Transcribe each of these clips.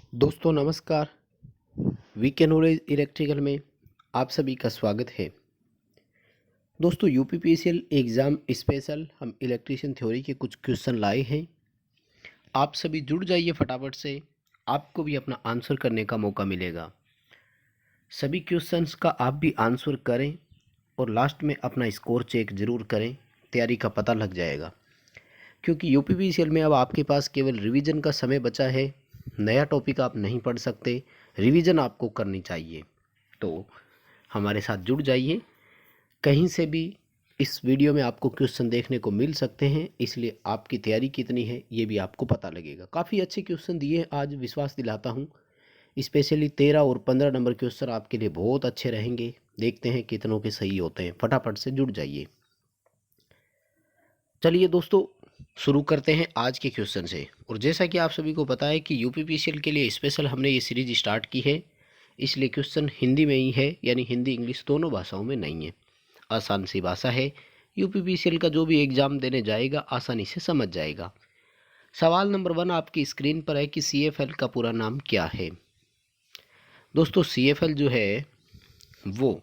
दोस्तों नमस्कार। VK knowledge electrical में आप सभी का स्वागत है। दोस्तों यूपीपीसीएल एग्ज़ाम स्पेशल हम इलेक्ट्रिशियन थ्योरी के कुछ क्वेश्चन लाए हैं। आप सभी जुड़ जाइए फटाफट से, आपको भी अपना आंसर करने का मौका मिलेगा। सभी क्वेश्चंस का आप भी आंसर करें और लास्ट में अपना स्कोर चेक ज़रूर करें, तैयारी का पता लग जाएगा। क्योंकि यूपीपीसीएल में अब आपके पास केवल रिवीजन का समय बचा है। नया टॉपिक आप नहीं पढ़ सकते, रिवीजन आपको करनी चाहिए। तो हमारे साथ जुड़ जाइए। कहीं से भी इस वीडियो में आपको क्वेश्चन देखने को मिल सकते हैं, इसलिए आपकी तैयारी कितनी है ये भी आपको पता लगेगा। काफ़ी अच्छे क्वेश्चन दिए हैं आज, विश्वास दिलाता हूँ। स्पेशली 13 और 15 नंबर क्वेश्चन आपके लिए बहुत अच्छे रहेंगे। देखते हैं कितनों के सही होते हैं। फटाफट से जुड़ जाइए। चलिए दोस्तों शुरू करते हैं आज के क्वेश्चन से। और जैसा कि आप सभी को पता है कि यूपीपीसीएल के लिए स्पेशल हमने ये सीरीज स्टार्ट की है, इसलिए क्वेश्चन हिंदी में ही है, यानी हिंदी इंग्लिश दोनों भाषाओं में नहीं है। आसान सी भाषा है, यूपीपीसीएल का जो भी एग्ज़ाम देने जाएगा आसानी से समझ जाएगा। सवाल नंबर 1 आपकी स्क्रीन पर है कि सीएफएल का पूरा नाम क्या है। दोस्तों सीएफएल जो है वो,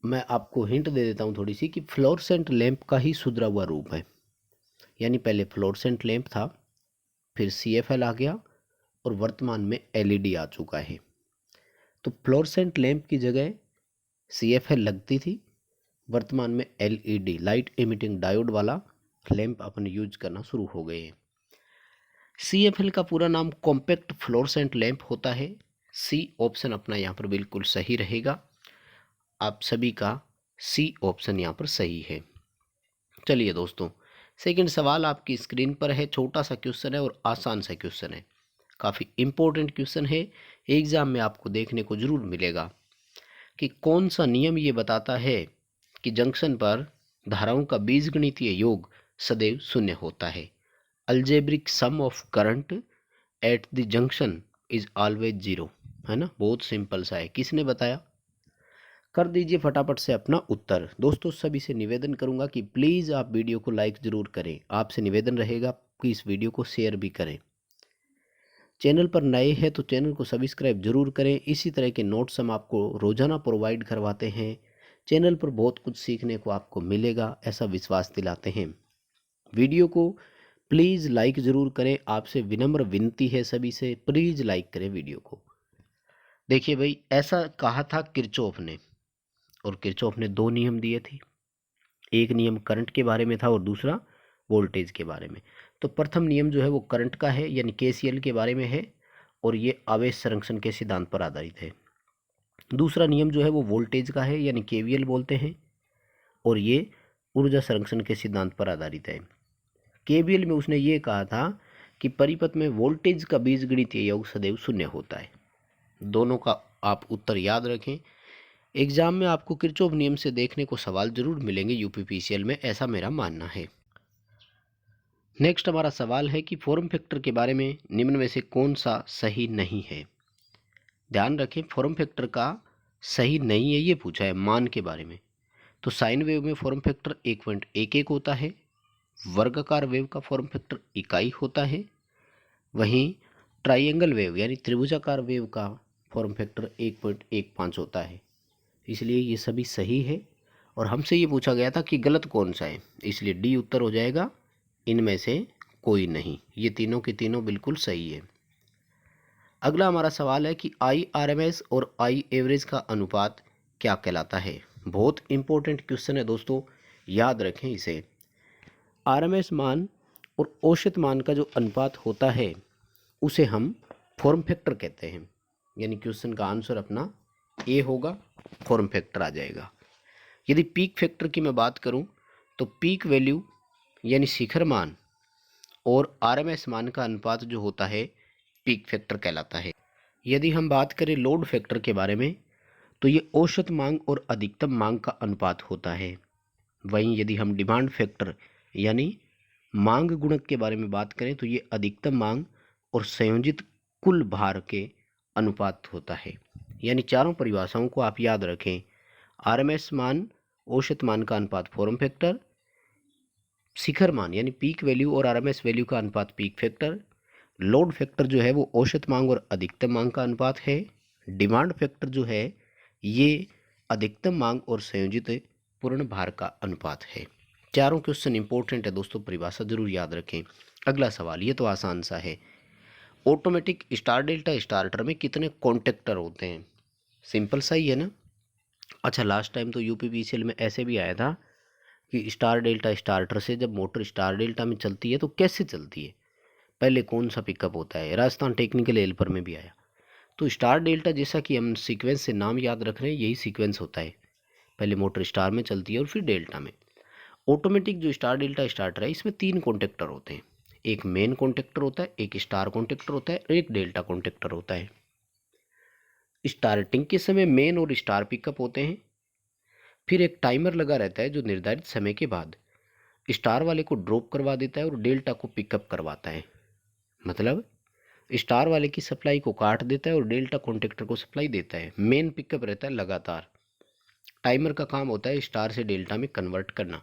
मैं आपको हिंट दे देता हूँ थोड़ी सी, कि फ्लोरेसेंट लैंप का ही सुधरा हुआ रूप है। यानी पहले फ्लोरेसेंट लैंप था, फिर सीएफएल आ गया और वर्तमान में एलईडी आ चुका है। तो फ्लोरेसेंट लैंप की जगह सीएफएल लगती थी, वर्तमान में एलईडी लाइट एमिटिंग डायोड वाला लैंप अपन यूज करना शुरू हो गए हैं। सीएफएल का पूरा नाम कॉम्पैक्ट फ्लोरेसेंट लैंप होता है। सी ऑप्शन अपना यहाँ पर बिल्कुल सही रहेगा। आप सभी का सी ऑप्शन यहाँ पर सही है। चलिए दोस्तों सेकंड सवाल आपकी स्क्रीन पर है। छोटा सा क्वेश्चन है और आसान सा क्वेश्चन है, काफ़ी इंपॉर्टेंट क्वेश्चन है, एग्जाम में आपको देखने को जरूर मिलेगा कि कौन सा नियम ये बताता है कि जंक्शन पर धाराओं का बीजगणितीय योग सदैव शून्य होता है। Algebraic sum of current at the junction is always zero, है ना। बहुत सिंपल सा है। किसने बताया? कर दीजिए फटाफट से अपना उत्तर। दोस्तों सभी से निवेदन करूंगा कि प्लीज़ आप वीडियो को लाइक ज़रूर करें। आपसे निवेदन रहेगा कि इस वीडियो को शेयर भी करें। चैनल पर नए हैं तो चैनल को सब्सक्राइब जरूर करें। इसी तरह के नोट्स हम आपको रोज़ाना प्रोवाइड करवाते हैं। चैनल पर बहुत कुछ सीखने को आपको मिलेगा, ऐसा विश्वास दिलाते हैं। वीडियो को प्लीज़ लाइक ज़रूर करें। आपसे विनम्र विनती है सभी से, प्लीज़ लाइक करें वीडियो को। देखिए भाई, ऐसा कहा था किरचॉफ ने, और किरचॉफ ने दो नियम दिए थे। एक नियम करंट के बारे में था और दूसरा वोल्टेज के बारे में। तो प्रथम नियम जो है वो करंट का है, यानी केसीएल के बारे में है, और ये आवेश संरक्षण के सिद्धांत पर आधारित है। दूसरा नियम जो है वो वोल्टेज का है, यानी केवीएल बोलते हैं, और ये ऊर्जा संरक्षण के सिद्धांत पर आधारित है। केवीएल में उसने ये कहा था कि परिपथ में वोल्टेज का बीजगणितीय योग सदैव शून्य होता है। दोनों का आप उत्तर याद रखें। एग्जाम में आपको किरचॉफ नियम से देखने को सवाल जरूर मिलेंगे यूपीपीसीएल में, ऐसा मेरा मानना है। नेक्स्ट हमारा सवाल है कि फॉर्म फैक्टर के बारे में निम्न में से कौन सा सही नहीं है। ध्यान रखें, फॉर्म फैक्टर का सही नहीं है ये पूछा है मान के बारे में। तो साइन वेव में फॉर्म फैक्टर 1.11 होता है, वर्गाकार वेव का फॉर्म फैक्टर इकाई होता है, वहीं ट्राइंगल वेव यानी त्रिभुजाकार वेव का फॉर्म फैक्टर 1.15 होता है। इसलिए ये सभी सही है। और हमसे ये पूछा गया था कि गलत कौन सा है, इसलिए डी उत्तर हो जाएगा, इनमें से कोई नहीं। ये तीनों के तीनों बिल्कुल सही है। अगला हमारा सवाल है कि आई आर एम एस और आई एवरेज का अनुपात क्या कहलाता है। बहुत इंपॉर्टेंट क्वेश्चन है दोस्तों, याद रखें इसे। आर एम एस मान और औसत मान का जो अनुपात होता है उसे हम फॉर्म फैक्टर कहते हैं। यानी क्वेश्चन का आंसर अपना ए होगा, फॉर्म फैक्टर आ जाएगा। यदि पीक फैक्टर की मैं बात करूं तो पीक वैल्यू यानी शिखर मान और आरएमएस मान का अनुपात जो होता है पीक फैक्टर कहलाता है। यदि हम बात करें लोड फैक्टर के बारे में तो ये औसत मांग और अधिकतम मांग का अनुपात होता है। वहीं यदि हम डिमांड फैक्टर यानी मांग गुणक के बारे में बात करें तो ये अधिकतम मांग और संयोजित कुल भार के अनुपात होता है। यानी चारों परिभाषाओं को आप याद रखें। आरएमएस मान औसत मान का अनुपात फॉर्म फैक्टर, शिखर मान यानी पीक वैल्यू और आरएमएस वैल्यू का अनुपात पीक फैक्टर, लोड फैक्टर जो है वो औसत मांग और अधिकतम मांग का अनुपात है। डिमांड फैक्टर जो है ये अधिकतम मांग और संयोजित पूर्ण भार का अनुपात है। चारों क्वेश्चन इंपॉर्टेंट है दोस्तों, परिभाषा जरूर याद रखें। अगला सवाल, ये तो आसान सा है। ऑटोमेटिक स्टार डेल्टा स्टार्टर में कितने कॉन्टेक्टर होते हैं? सिंपल सा ही है ना। अच्छा, लास्ट टाइम तो यूपीपीसीएल में ऐसे भी आया था कि स्टार डेल्टा स्टार्टर से जब मोटर स्टार डेल्टा में चलती है तो कैसे चलती है, पहले कौन सा पिकअप होता है। राजस्थान टेक्निकल हेल्पर में भी आया। तो स्टार डेल्टा जैसा कि हम सीक्वेंस से नाम याद रख रहे हैं, यही सीक्वेंस होता है। पहले मोटर स्टार में चलती है और फिर डेल्टा में। ऑटोमेटिक जो स्टार डेल्टा स्टार्टर है इसमें 3 कॉन्टेक्टर होते हैं। एक मेन कॉन्टेक्टर होता है, एक स्टार कॉन्टेक्टर होता है और एक डेल्टा कॉन्टेक्टर होता है। स्टार्टिंग के समय मेन और स्टार पिकअप होते हैं। फिर एक टाइमर लगा रहता है जो निर्धारित समय के बाद स्टार वाले को ड्रॉप करवा देता है और डेल्टा को पिकअप करवाता है। मतलब स्टार वाले की सप्लाई को काट देता है और डेल्टा कॉन्टेक्टर को सप्लाई देता है। मेन पिकअप रहता है लगातार। टाइमर का काम होता है स्टार से डेल्टा में कन्वर्ट करना।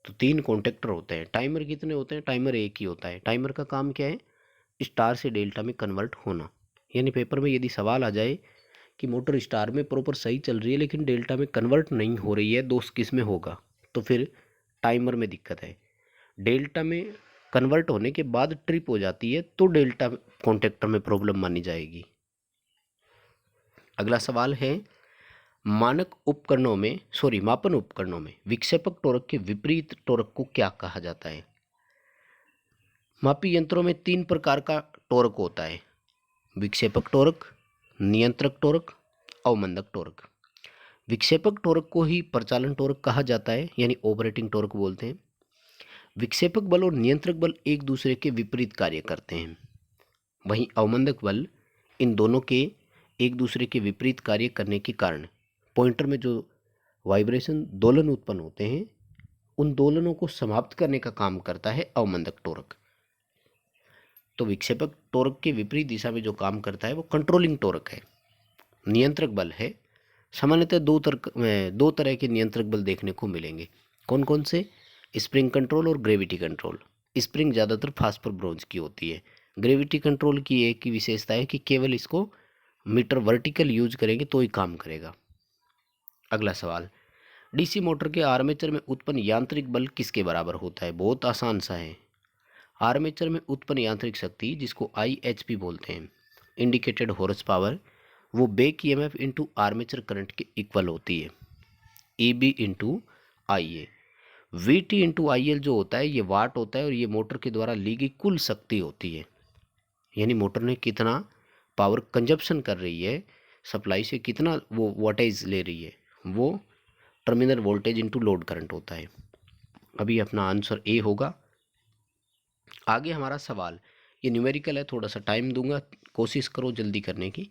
तो 3 कॉन्टेक्टर होते हैं। टाइमर कितने होते हैं? टाइमर एक ही होता है। टाइमर का काम क्या है? स्टार से डेल्टा में कन्वर्ट होना। यानी पेपर में यदि सवाल आ जाए कि मोटर स्टार में प्रॉपर सही चल रही है लेकिन डेल्टा में कन्वर्ट नहीं हो रही है, दोष किस में होगा? तो फिर टाइमर में दिक्कत है। डेल्टा में कन्वर्ट होने के बाद ट्रिप हो जाती है तो डेल्टा कॉन्टेक्टर में प्रॉब्लम मानी जाएगी। अगला सवाल है, मापन उपकरणों में विक्षेपक टॉर्क के विपरीत टॉर्क को क्या कहा जाता है? मापी यंत्रों में 3 प्रकार का टॉर्क होता है। विक्षेपक टॉर्क, नियंत्रक टॉर्क, अवमंदक टॉर्क। विक्षेपक टॉर्क को ही प्रचालन टॉर्क कहा जाता है, यानी ऑपरेटिंग टॉर्क बोलते हैं। विक्षेपक बल और नियंत्रक बल एक दूसरे के विपरीत कार्य करते हैं। वहीं अवमंदक बल इन दोनों के एक दूसरे के विपरीत कार्य करने के कारण पॉइंटर में जो वाइब्रेशन दोलन उत्पन्न होते हैं, उन दोलनों को समाप्त करने का काम करता है अवमंदक टॉर्क। तो विक्षेपक टॉर्क के विपरीत दिशा में जो काम करता है वो कंट्रोलिंग टॉर्क है, नियंत्रक बल है। सामान्यतः दो तरह के नियंत्रक बल देखने को मिलेंगे। कौन कौन से? स्प्रिंग कंट्रोल और ग्रेविटी कंट्रोल। स्प्रिंग ज़्यादातर फास्फर ब्रोंज की होती है। ग्रेविटी कंट्रोल की एक ही विशेषता है कि केवल इसको मीटर वर्टिकल यूज करेंगे तो ही काम करेगा। अगला सवाल, डीसी मोटर के आर्मेचर में उत्पन्न यांत्रिक बल किसके बराबर होता है? बहुत आसान सा है। आर्मेचर में उत्पन्न यांत्रिक शक्ति, जिसको IHP बोलते हैं, इंडिकेटेड हॉर्स पावर, वो back EMF into armature current के इक्वल होती है, EB into IA। VT into IL जो होता है ये वाट होता है और ये मोटर के द्वारा ली गई कुल शक्ति होती है। यानी मोटर ने कितना पावर कंजप्शन कर रही है, सप्लाई से कितना वो वोल्टेज ले रही है, वो terminal voltage into load current होता है। अभी अपना आंसर ए होगा। आगे हमारा सवाल, ये न्यूमेरिकल है, थोड़ा सा टाइम दूंगा, कोशिश करो जल्दी करने की।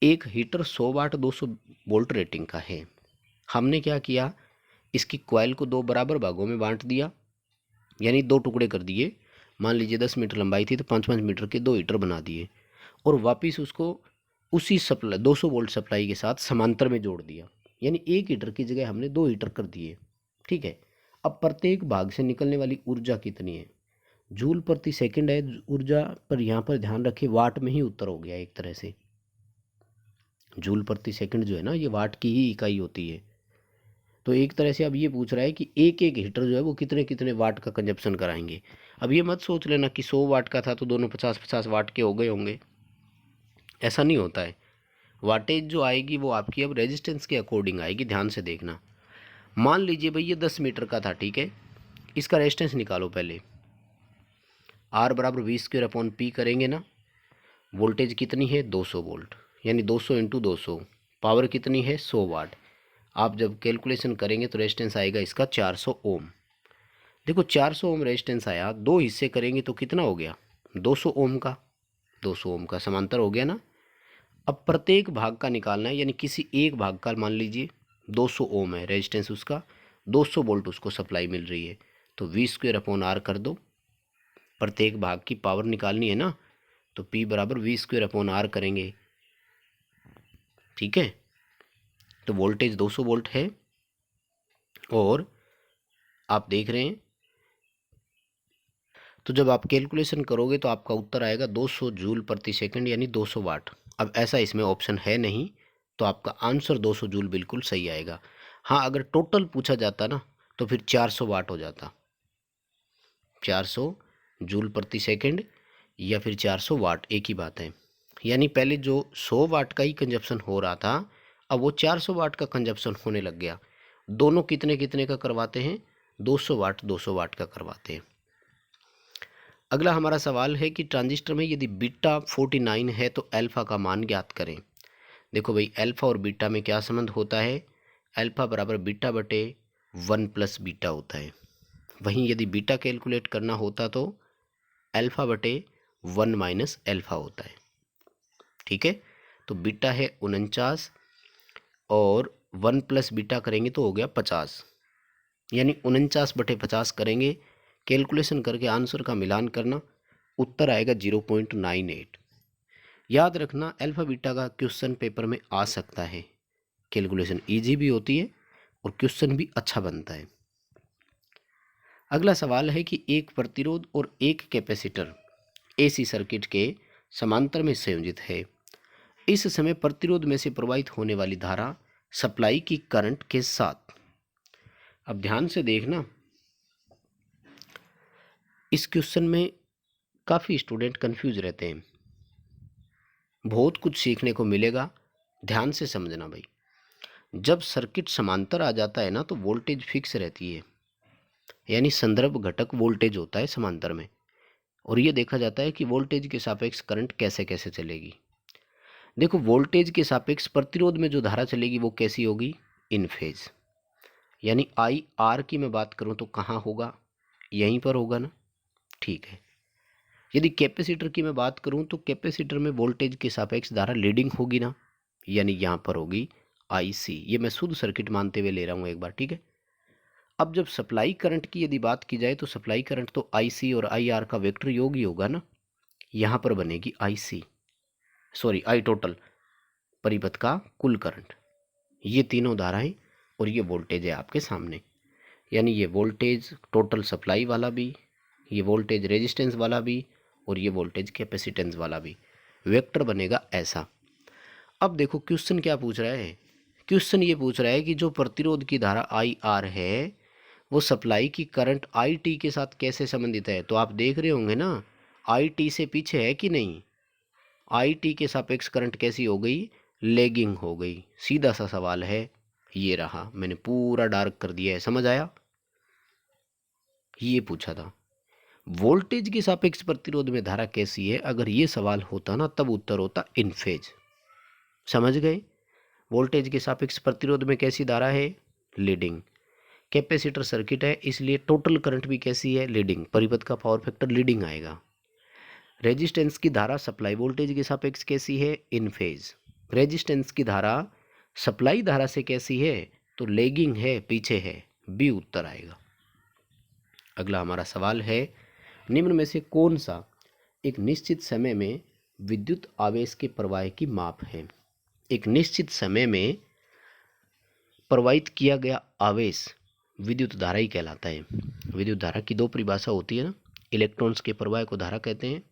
एक हीटर 100 वाट 200 वोल्ट रेटिंग का है। हमने क्या किया, इसकी कॉइल को 2 बराबर भागों में बांट दिया, यानी 2 टुकड़े कर दिए। मान लीजिए 10 मीटर लंबाई थी तो 5-5 मीटर के 2 हीटर बना दिए और वापिस उसको उसी सप्लाई 200 वोल्ट सप्लाई के साथ समांतर में जोड़ दिया। यानी एक हीटर की जगह हमने 2 हीटर कर दिए। ठीक है। अब प्रत्येक भाग से निकलने वाली ऊर्जा कितनी है? जूल प्रति सेकंड है ऊर्जा, पर यहाँ पर ध्यान रखिए वाट में ही उत्तर हो गया एक तरह से। जूल प्रति सेकंड जो है ना, ये वाट की ही इकाई होती है। तो एक तरह से अब ये पूछ रहा है कि एक एक हीटर जो है वो कितने कितने वाट का कंजप्शन कराएंगे। अब ये मत सोच लेना कि 100 वाट का था तो दोनों 50-50 वाट के हो गए होंगे, ऐसा नहीं होता है। वाटेज जो आएगी वो आपकी अब रेजिस्टेंस के अकॉर्डिंग आएगी, ध्यान से देखना। मान लीजिए भाई ये 10 मीटर का था, ठीक है, इसका रेजिस्टेंस निकालो पहले। R बराबर V² करेंगे ना। वोल्टेज कितनी है? 200 वोल्ट, यानी 200 इंटू 200। पावर कितनी है? 100 वाट। आप जब कैलकुलेशन करेंगे तो रेजिस्टेंस आएगा इसका 400 ओम। देखो 400 ओम रेजिस्टेंस आया, 2 हिस्से करेंगे तो कितना हो गया? 200 ओम का। 200 ओम का समांतर हो गया ना। अब प्रत्येक भाग का निकालना है, यानी किसी एक भाग का मान लीजिए 200 ओम है रेजिस्टेंस उसका, 200 वोल्ट उसको सप्लाई मिल रही है, तो V² कर दो। प्रत्येक भाग की पावर निकालनी है ना, तो P बराबर V² करेंगे। ठीक है। तो वोल्टेज 200 वोल्ट है और आप देख रहे हैं तो जब आप कैलकुलेशन करोगे तो आपका उत्तर आएगा 200 जूल प्रति सेकंड यानी 200 वाट। अब ऐसा इसमें ऑप्शन है नहीं, तो आपका आंसर 200 जूल बिल्कुल सही आएगा। हाँ, अगर टोटल पूछा जाता ना तो फिर 400 वाट हो जाता, 400 जूल प्रति सेकंड या फिर 400 वाट, एक ही बात है। यानी पहले जो 100 वाट का ही कंजप्शन हो रहा था, अब वो 400 वाट का कंजप्शन होने लग गया। दोनों कितने कितने का करवाते हैं? 200 वाट 200 वाट का करवाते हैं। अगला हमारा सवाल है कि ट्रांजिस्टर में यदि बीटा 49 है तो अल्फा का मान ज्ञात करें। देखो भाई, अल्फा और बीटा में क्या संबंध होता है? अल्फा बराबर बीटा बटे 1 प्लस बीटा होता है। वहीं यदि बीटा कैलकुलेट करना होता तो अल्फा बटे 1 माइनस अल्फा होता है। ठीक है, तो बीटा है 49 और 1 प्लस बीटा करेंगे तो हो गया 50, यानी 49 बटे 50 करेंगे। कैलकुलेशन करके आंसर का मिलान करना, उत्तर आएगा 0.98। याद रखना, अल्फा बीटा का क्वेश्चन पेपर में आ सकता है। कैलकुलेशन इजी भी होती है और क्वेश्चन भी अच्छा बनता है। अगला सवाल है कि एक प्रतिरोध और एक कैपेसिटर एसी सर्किट के समांतर में संयोजित है। इस समय प्रतिरोध में से प्रवाहित होने वाली धारा सप्लाई की करंट के साथ, अब ध्यान से देखना, इस क्वेश्चन में काफ़ी स्टूडेंट कंफ्यूज रहते हैं। बहुत कुछ सीखने को मिलेगा, ध्यान से समझना भाई। जब सर्किट समांतर आ जाता है ना तो वोल्टेज फिक्स रहती है, यानी संदर्भ घटक वोल्टेज होता है समांतर में, और ये देखा जाता है कि वोल्टेज के सापेक्ष करंट कैसे कैसे चलेगी। देखो, वोल्टेज के सापेक्ष प्रतिरोध में जो धारा चलेगी वो कैसी होगी? इन फेज। यानी आई आर की मैं बात करूं तो कहाँ होगा? यहीं पर होगा ना। ठीक है, यदि कैपेसिटर की मैं बात करूं तो कैपेसिटर में वोल्टेज के सापेक्ष धारा लीडिंग होगी ना, यानी यहाँ पर होगी आई सी। ये मैं शुद्ध सर्किट मानते हुए ले रहा हूँ एक बार, ठीक है। अब जब सप्लाई करंट की यदि बात की जाए तो सप्लाई करंट तो आई सी और आई आर का वेक्टर योग ही होगा ना। यहाँ पर बनेगी आई सी, सॉरी आई टोटल, परिपथ का कुल करंट। ये तीनों धाराएं और ये वोल्टेज है आपके सामने, यानी ये वोल्टेज टोटल सप्लाई वाला भी, ये वोल्टेज रेजिस्टेंस वाला भी, और ये वोल्टेज कैपेसिटेंस वाला भी। वेक्टर बनेगा ऐसा। अब देखो क्वेश्चन क्या पूछ रहा है? क्वेश्चन ये पूछ रहा है कि जो प्रतिरोध की धारा आई आर है वो सप्लाई की करंट आई टी के साथ कैसे संबंधित है। तो आप देख रहे होंगे ना, आई टी से पीछे है कि नहीं। आई टी के सापेक्ष करंट कैसी हो गई? लेगिंग हो गई। सीधा सा सवाल है, ये रहा, मैंने पूरा डार्क कर दिया है, समझ आया? ये पूछा था वोल्टेज के सापेक्ष प्रतिरोध में धारा कैसी है। अगर ये सवाल होता ना तब उत्तर होता इन फेज। समझ गए? वोल्टेज के सापेक्ष प्रतिरोध में कैसी धारा है? लीडिंग। कैपेसिटर सर्किट है इसलिए टोटल करंट भी कैसी है? लीडिंग। परिपथ का पावर फैक्टर लीडिंग आएगा। रेजिस्टेंस की धारा सप्लाई वोल्टेज के सापेक्ष कैसी है? इन फेज। रेजिस्टेंस की धारा सप्लाई धारा से कैसी है? तो लेगिंग है, पीछे है, बी उत्तर आएगा। अगला हमारा सवाल है, निम्न में से कौन सा एक निश्चित समय में विद्युत आवेश के प्रवाह की माप है? एक निश्चित समय में प्रवाहित किया गया आवेश विद्युत धारा ही कहलाता है। विद्युत धारा की दो परिभाषा होती है ना, इलेक्ट्रॉन्स के प्रवाह को धारा कहते हैं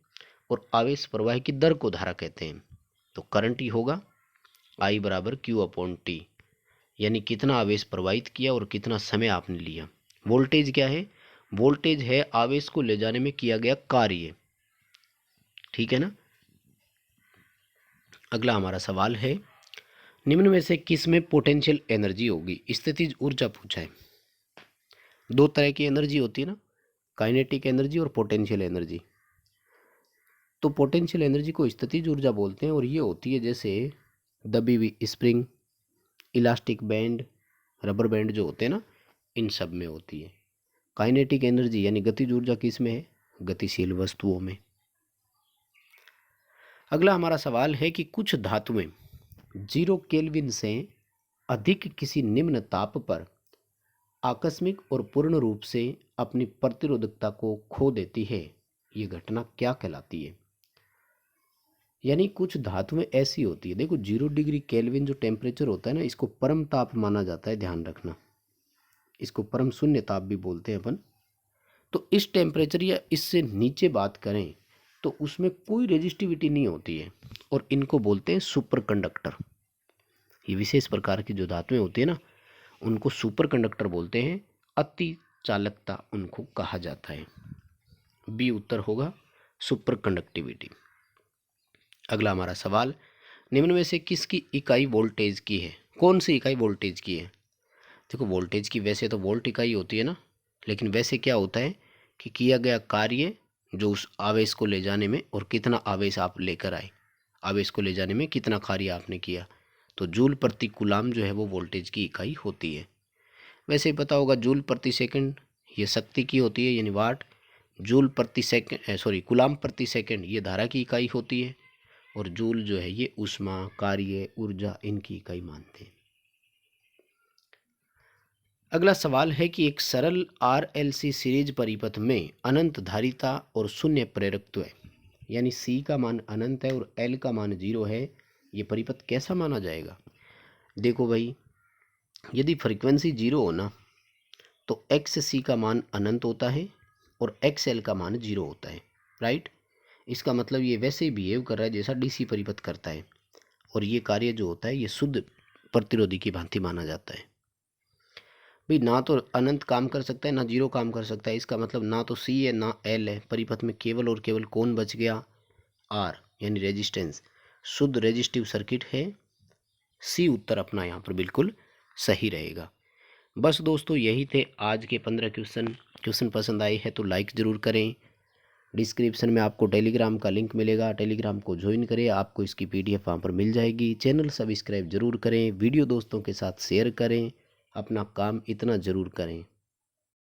और आवेश प्रवाह की दर को धारा कहते हैं। तो करंट ही होगा I बराबर क्यू अपॉन टी, यानी कितना आवेश प्रवाहित किया और कितना समय आपने लिया। वोल्टेज क्या है? वोल्टेज है आवेश को ले जाने में किया गया कार्य। ठीक है ना। अगला हमारा सवाल है, निम्न में से किस में पोटेंशियल एनर्जी होगी? स्थितिज ऊर्जा पूछा है। दो तरह की एनर्जी होती है ना, काइनेटिक एनर्जी और पोटेंशियल एनर्जी। तो पोटेंशियल एनर्जी को स्थितिज ऊर्जा बोलते हैं और ये होती है जैसे दबी हुई spring, elastic band, rubber band जो होते हैं ना, इन सब में होती है। काइनेटिक एनर्जी यानी गतिज ऊर्जा किस में है? गतिशील वस्तुओं में। अगला हमारा सवाल है कि कुछ धातुएं 0 केल्विन से अधिक किसी निम्न ताप पर आकस्मिक और पूर्ण रूप से अपनी प्रतिरोधकता को खो देती है, ये घटना क्या कहलाती है? यानी कुछ धातुएं ऐसी होती है, देखो 0 डिग्री केल्विन जो टेम्परेचर होता है ना, इसको परम ताप माना जाता है, ध्यान रखना। इसको परम शून्य ताप भी बोलते हैं अपन। तो इस टेम्परेचर या इससे नीचे बात करें तो उसमें कोई रेजिस्टिविटी नहीं होती है और इनको बोलते हैं सुपर कंडक्टर। ये विशेष प्रकार की जो धातुएं होती है ना, उनको सुपर कंडक्टर बोलते हैं। अति चालकता उनको कहा जाता है। बी उत्तर होगा सुपर कंडक्टिविटी। अगला हमारा सवाल, निम्न में से किसकी इकाई वोल्टेज की है? कौन सी इकाई वोल्टेज की है? देखो वोल्टेज की वैसे तो वोल्ट इकाई होती है ना, लेकिन वैसे क्या होता है कि किया गया कार्य जो उस आवेश को ले जाने में, और कितना आवेश आप लेकर आए, आवेश को ले जाने में कितना कार्य आपने किया, तो जूल प्रति कूलाम जो है वो वोल्टेज की इकाई होती है। वैसे ही पता होगा जूल प्रति सेकंड ये शक्ति की होती है यानी वाट, जूल प्रति सेकंड कूलाम प्रति सेकंड ये धारा की इकाई होती है, और जूल जो है ये ऊष्मा, कार्य, ऊर्जा इनकी इकाई मानते हैं। अगला सवाल है कि एक सरल RLC सीरीज परिपथ में अनंत धारिता और शून्य प्रेरकत्व है, यानी C का मान अनंत है और L का मान 0 है, ये परिपथ कैसा माना जाएगा? देखो भाई, यदि फ्रीक्वेंसी 0 हो ना तो XC का मान अनंत होता है और XL का मान 0 होता है, राइट। इसका मतलब ये वैसे ही बिहेव कर रहा है जैसा DC परिपथ करता है, और ये कार्य जो होता है ये शुद्ध प्रतिरोधी की भांति माना जाता है। भाई ना तो अनंत काम कर सकता है ना 0 काम कर सकता है, इसका मतलब ना तो C है ना L है, परिपथ में केवल और केवल कौन बच गया? R यानी रेजिस्टेंस, शुद्ध रेजिस्टिव सर्किट है। C उत्तर अपना यहाँ पर बिल्कुल सही रहेगा। बस दोस्तों यही थे आज के 15 क्वेश्चन पसंद आए हैं तो लाइक ज़रूर करें। डिस्क्रिप्शन में आपको टेलीग्राम का लिंक मिलेगा, टेलीग्राम को ज्वाइन करें, आपको इसकी PDF वहाँ पर मिल जाएगी। चैनल सब्सक्राइब जरूर करें, वीडियो दोस्तों के साथ शेयर करें, अपना काम इतना ज़रूर करें।